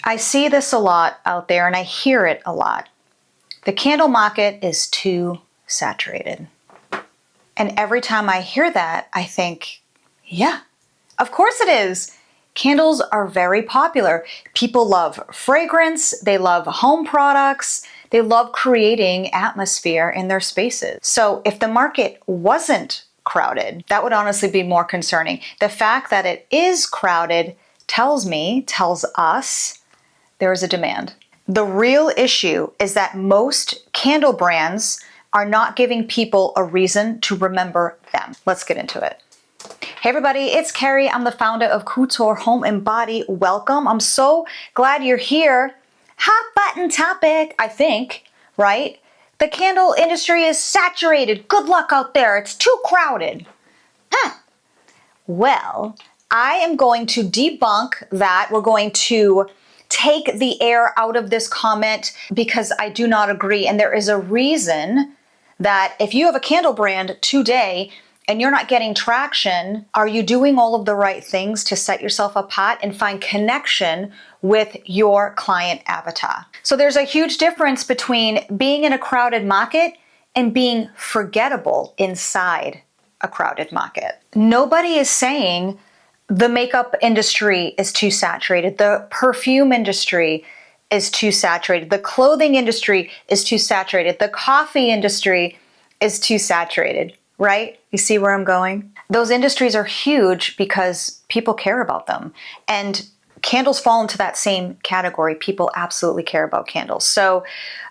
I see this a lot out there and I hear it a lot. The candle market is too saturated. And every time I hear that, I think, yeah, of course it is. Candles are very popular. People love fragrance, they love home products, they love creating atmosphere in their spaces. So if the market wasn't crowded, that would honestly be more concerning. The fact that it is crowded tells us, there is a demand. The real issue is that most candle brands are not giving people a reason to remember them. Let's get into it. Hey everybody, it's Kerry. I'm the founder of Couture Home and Body. Welcome. I'm so glad you're here. Hot button topic, I think, right? The candle industry is saturated. Good luck out there. It's too crowded. Well, I am going to debunk that. We're going to take the air out of this comment because I do not agree. And there is a reason that if you have a candle brand today and you're not getting traction, are you doing all of the right things to set yourself apart and find connection with your client avatar? So there's a huge difference between being in a crowded market and being forgettable inside a crowded market. Nobody is saying the makeup industry is too saturated. The perfume industry is too saturated. The clothing industry is too saturated. The coffee industry is too saturated, right? You see where I'm going? Those industries are huge because people care about them. And candles fall into that same category. People absolutely care about candles. So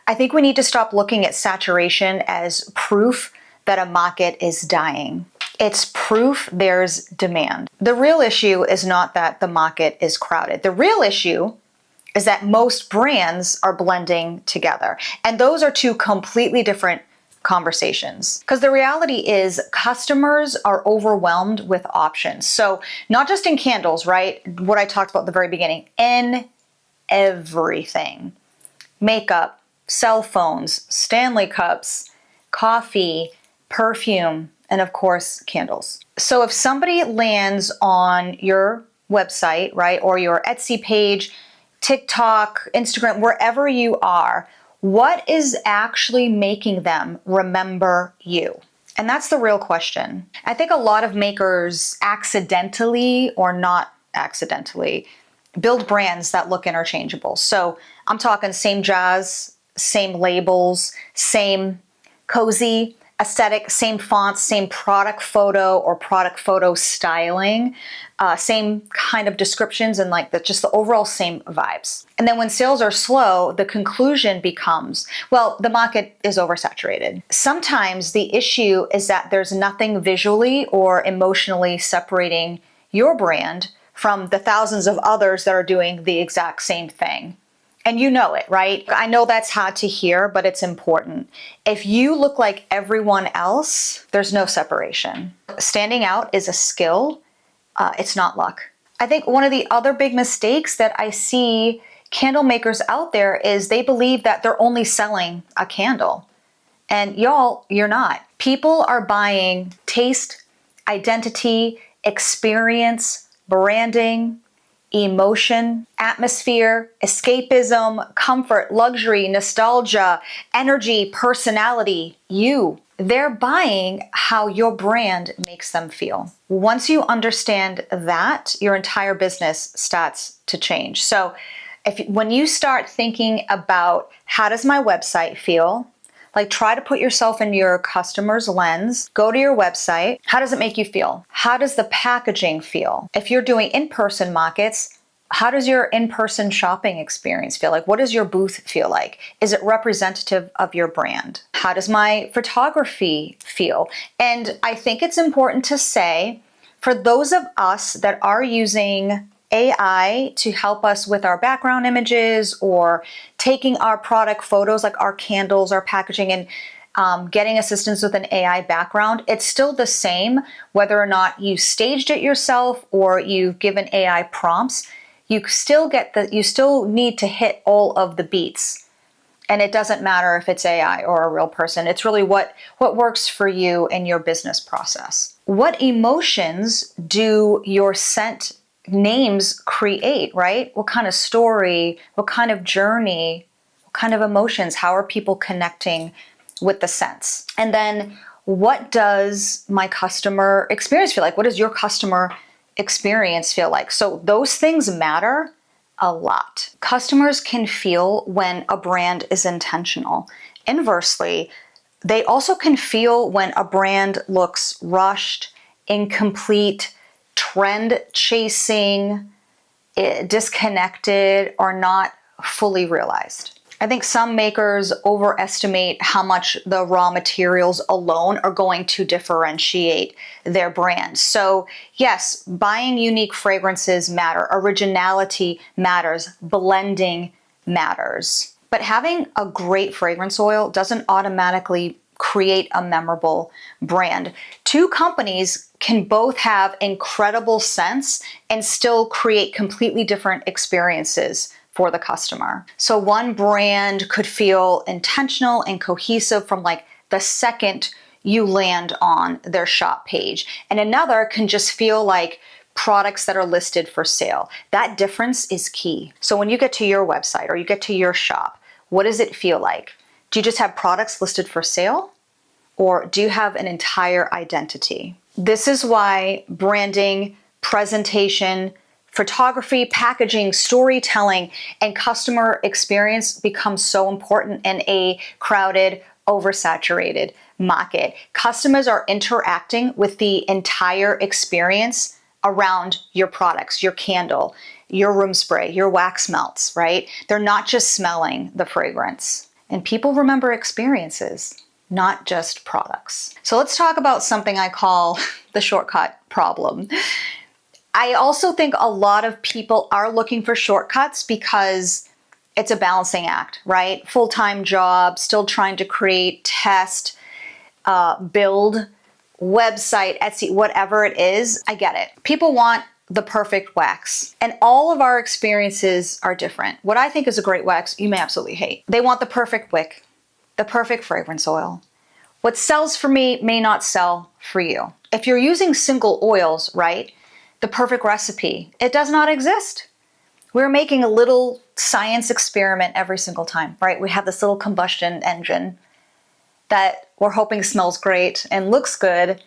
I think we need to stop looking at saturation as proof that a market is dying. It's proof there's demand. The real issue is not that the market is crowded. The real issue is that most brands are blending together. And those are two completely different conversations. Because the reality is customers are overwhelmed with options. So not just in candles, right? What I talked about at the very beginning, in everything. Makeup, cell phones, Stanley cups, coffee, perfume, and of course, candles. So if somebody lands on your website, right, or your Etsy page, TikTok, Instagram, wherever you are, what is actually making them remember you? And that's the real question. I think a lot of makers accidentally or not accidentally build brands that look interchangeable. So I'm talking same jazz, same labels, same cozy aesthetic, same fonts, same product photo or product photo styling, same kind of descriptions and like just the overall same vibes. And then when sales are slow, the conclusion becomes, well, the market is oversaturated. Sometimes the issue is that there's nothing visually or emotionally separating your brand from the thousands of others that are doing the exact same thing. And you know it, right? I know that's hard to hear, but it's important. If you look like everyone else, there's no separation. Standing out is a skill. It's not luck. I think one of the other big mistakes that I see candle makers out there is they believe that they're only selling a candle. And y'all, you're not. People are buying taste, identity, experience, branding, emotion, atmosphere, escapism, comfort, luxury, nostalgia, energy, personality, you. They're buying how your brand makes them feel. Once you understand that, your entire business starts to change. So when you start thinking about how does my website feel, like try to put yourself in your customer's lens, go to your website. How does it make you feel? How does the packaging feel? If you're doing in-person markets, how does your in-person shopping experience feel like? What does your booth feel like? Is it representative of your brand? How does my photography feel? And I think it's important to say, for those of us that are using AI to help us with our background images or taking our product photos like our candles, our packaging, and getting assistance with an AI background, it's still the same whether or not you staged it yourself or you've given AI prompts. You still need to hit all of the beats. And it doesn't matter if it's AI or a real person. It's really what works for you in your business process. What emotions do your scent names create, right? What kind of story, what kind of journey, what kind of emotions, how are people connecting with the scents? And then what does my customer experience feel like? What does your customer experience feel like? So those things matter a lot. Customers can feel when a brand is intentional. Inversely, they also can feel when a brand looks rushed, incomplete, trend chasing, disconnected, or not fully realized. I think some makers overestimate how much the raw materials alone are going to differentiate their brand. So yes, buying unique fragrances matter, originality matters, blending matters. But having a great fragrance oil doesn't automatically create a memorable brand. Two companies can both have incredible scents and still create completely different experiences for the customer. So one brand could feel intentional and cohesive from like the second you land on their shop page, and another can just feel like products that are listed for sale. That difference is key. So when you get to your website or you get to your shop, what does it feel like? Do you just have products listed for sale? Or do you have an entire identity? This is why branding, presentation, photography, packaging, storytelling, and customer experience becomes so important in a crowded, oversaturated market. Customers are interacting with the entire experience around your products, your candle, your room spray, your wax melts, right? They're not just smelling the fragrance. And people remember experiences, not just products. So let's talk about something I call the shortcut problem. I also think a lot of people are looking for shortcuts because it's a balancing act, right? Full-time job, still trying to create, test, build, website, Etsy, whatever it is. I get it. People want the perfect wax, and all of our experiences are different. What I think is a great wax, you may absolutely hate. They want the perfect wick, the perfect fragrance oil. What sells for me may not sell for you. If you're using single oils, right, the perfect recipe, it does not exist. We're making a little science experiment every single time, right? We have this little combustion engine that we're hoping smells great and looks good,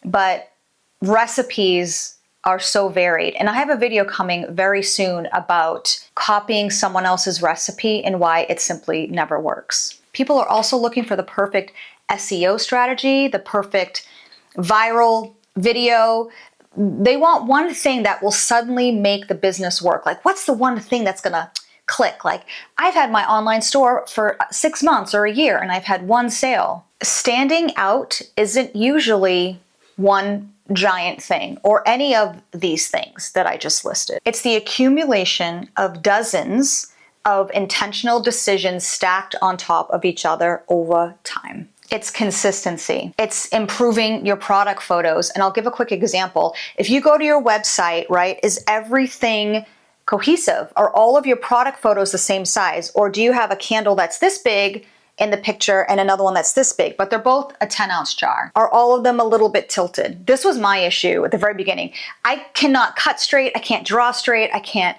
but recipes are so varied. And I have a video coming very soon about copying someone else's recipe and why it simply never works. People are also looking for the perfect SEO strategy, the perfect viral video. They want one thing that will suddenly make the business work. Like, what's the one thing that's gonna click? Like, I've had my online store for 6 months or a year and I've had one sale. Standing out isn't usually one giant thing or any of these things that I just listed. It's the accumulation of dozens of intentional decisions stacked on top of each other over time. It's consistency. It's improving your product photos. And I'll give a quick example. If you go to your website, right, is everything cohesive? Are all of your product photos the same size? Or do you have a candle that's this big in the picture and another one that's this big, but they're both a 10-ounce jar? Are all of them a little bit tilted? This was my issue at the very beginning. I cannot cut straight. I can't draw straight. I can't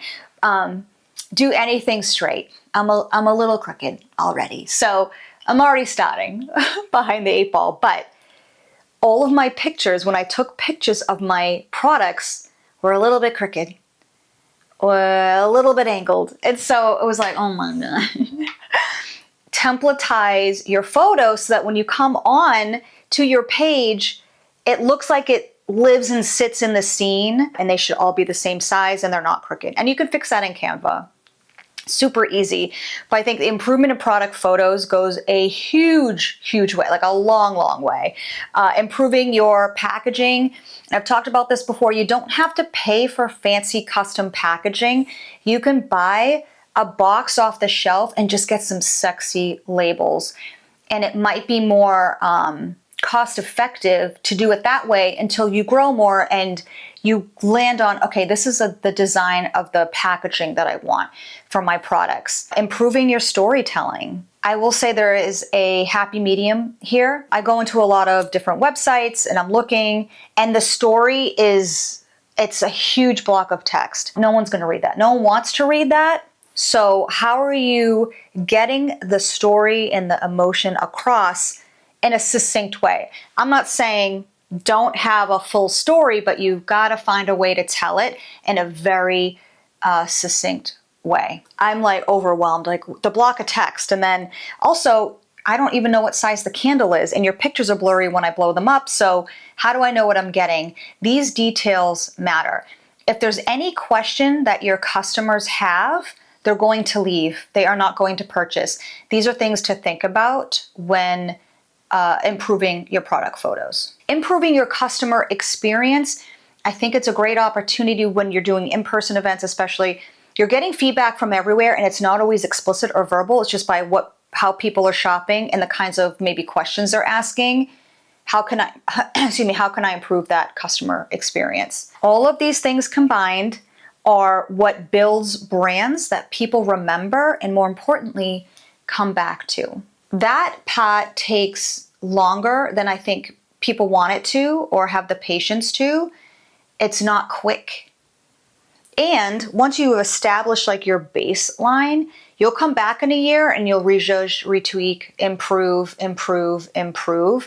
do anything straight. I'm a little crooked already. So I'm already starting behind the 8 ball, but all of my pictures, when I took pictures of my products, were a little bit crooked or a little bit angled. And so it was like, oh my God. Templatize your photo so that when you come on to your page, it looks like it lives and sits in the scene, and they should all be the same size and they're not crooked. And you can fix that in Canva. Super easy. But I think the improvement in product photos goes a huge, huge way, like a long, long way. Improving your packaging. I've talked about this before. You don't have to pay for fancy custom packaging. You can buy a box off the shelf and just get some sexy labels. And it might be more cost effective to do it that way until you grow more and you land on, okay, this is the design of the packaging that I want for my products. Improving your storytelling. I will say there is a happy medium here. I go into a lot of different websites and I'm looking, and the story is it's a huge block of text. No one's going to read that. No one wants to read that. So how are you getting the story and the emotion across in a succinct way? I'm not saying don't have a full story, but you've got to find a way to tell it in a very succinct way. I'm like overwhelmed, like the block of text. And then also, I don't even know what size the candle is, and your pictures are blurry when I blow them up. So how do I know what I'm getting? These details matter. If there's any question that your customers have, they're going to leave. They are not going to purchase. These are things to think about when improving your product photos. Improving your customer experience, I think it's a great opportunity when you're doing in-person events, especially. You're getting feedback from everywhere, and it's not always explicit or verbal. It's just by how people are shopping and the kinds of maybe questions they're asking. How can I, how can I improve that customer experience? All of these things combined are what builds brands that people remember and, more importantly, come back to. That part takes longer than I think people want it to or have the patience to. It's not quick. And once you establish like your baseline, you'll come back in a year and you'll rejudge, retweak, improve.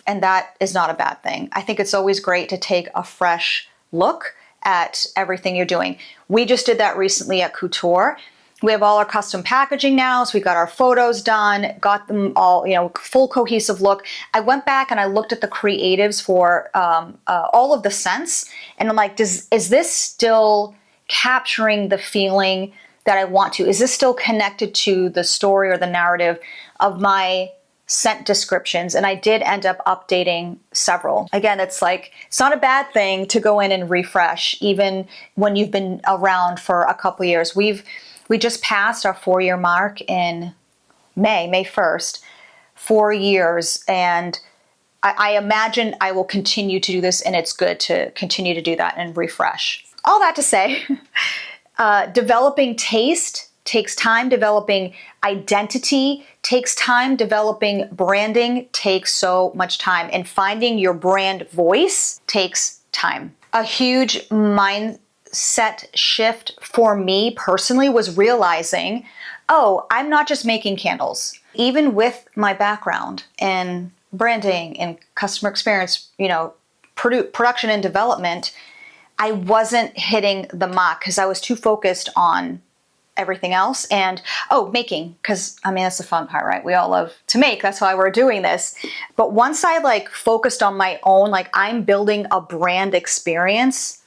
And that is not a bad thing. I think it's always great to take a fresh look at everything you're doing. We just did that recently at Couture. We have all our custom packaging now, so we got our photos done, got them all, full cohesive look. I went back and I looked at the creatives for all of the scents, and I'm like, is this still capturing the feeling that I want to? Is this still connected to the story or the narrative of my scent descriptions? And I did end up updating several. Again, it's not a bad thing to go in and refresh, even when you've been around for a couple years. We just passed our 4-year mark in May 1st, 4 years. And I imagine I will continue to do this, and it's good to continue to do that and refresh. All that to say, developing taste takes time, developing identity takes time, developing branding takes so much time, and finding your brand voice takes time. A huge mindset shift for me personally was realizing, I'm not just making candles. Even with my background in branding and customer experience, production and development, I wasn't hitting the mark because I was too focused on everything else. And making, because that's the fun part, right? We all love to make. That's why we're doing this. But once I focused on my own, I'm building a brand experience,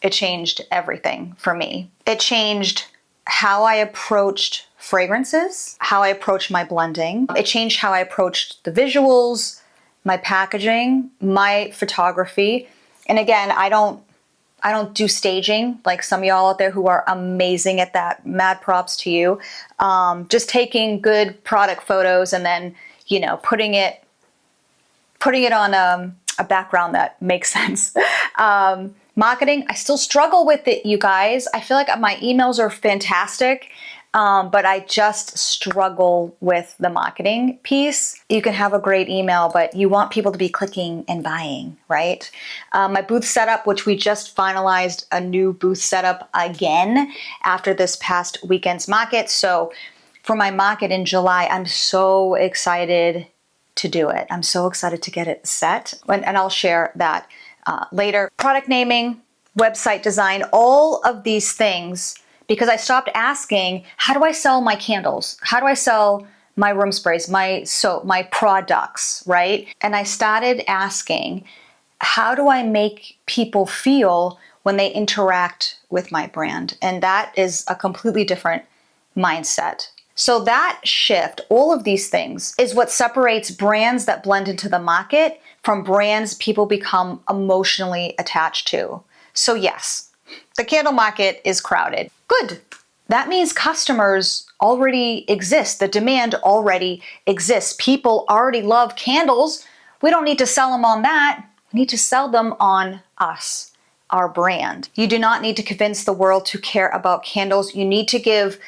it changed everything for me. It changed how I approached fragrances, how I approached my blending. It changed how I approached the visuals, my packaging, my photography. And again, I don't do staging like some of y'all out there who are amazing at that. Mad props to you. Just taking good product photos and then, putting it on a background that makes sense. Marketing, I still struggle with it, you guys. I feel like my emails are fantastic, but I just struggle with the marketing piece. You can have a great email, but you want people to be clicking and buying, right? My booth setup, which we just finalized a new booth setup again after this past weekend's market. So for my market in July, I'm so excited to do it. I'm so excited to get it set, and I'll share that later. Product naming, website design, all of these things, because I stopped asking, how do I sell my candles? How do I sell my room sprays, my soap, my products, right? And I started asking, how do I make people feel when they interact with my brand? And that is a completely different mindset. So that shift, all of these things, is what separates brands that blend into the market from brands people become emotionally attached to. So yes, the candle market is crowded. Good. That means customers already exist. The demand already exists. People already love candles. We don't need to sell them on that. We need to sell them on us, our brand. You do not need to convince the world to care about candles. You need to give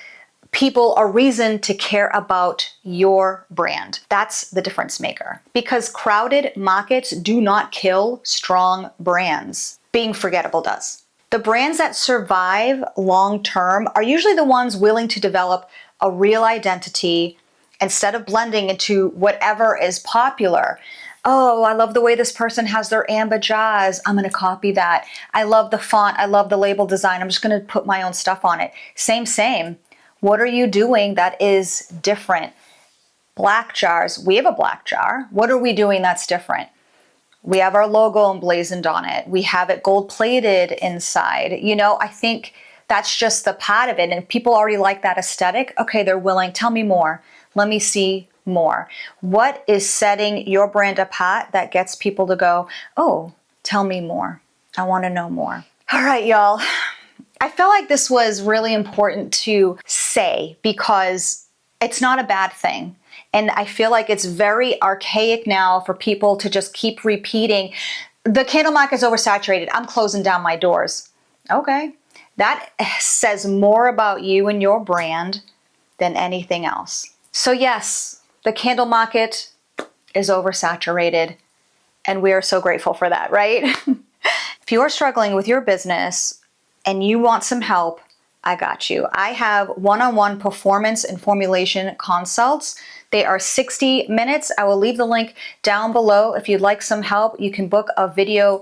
people a reason to care about your brand. That's the difference maker. Because crowded markets do not kill strong brands. Being forgettable does. The brands that survive long term are usually the ones willing to develop a real identity instead of blending into whatever is popular. Oh, I love the way this person has their ambajaz. I'm going to copy that. I love the font. I love the label design. I'm just going to put my own stuff on it. Same. What are you doing that is different? Black jars. We have a black jar. What are we doing that's different? We have our logo emblazoned on it. We have it gold plated inside. You know, I think that's just the part of it. And if people already like that aesthetic, okay, they're willing. Tell me more. Let me see more. What is setting your brand apart that gets people to go, oh, tell me more. I want to know more. All right, y'all. I felt like this was really important to say because it's not a bad thing. And I feel like it's very archaic now for people to just keep repeating, the candle market is oversaturated. I'm closing down my doors. Okay. That says more about you and your brand than anything else. So yes, the candle market is oversaturated. And we are so grateful for that, right? If you are struggling with your business and you want some help, I got you. I have one-on-one performance and formulation consults. They are 60 minutes. I will leave the link down below. If you'd like some help, you can book a video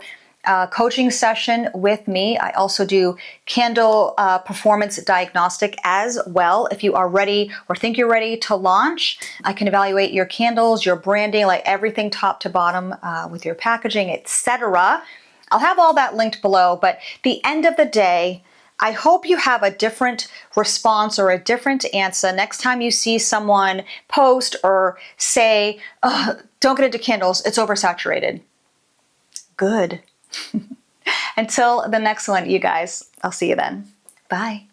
coaching session with me. I also do candle performance diagnostic as well. If you are ready or think you're ready to launch, I can evaluate your candles, your branding, like everything top to bottom with your packaging, etc. I'll have all that linked below, but the end of the day, I hope you have a different response or a different answer next time you see someone post or say, oh, don't get into candles, it's oversaturated. Good. Until the next one, you guys, I'll see you then. Bye.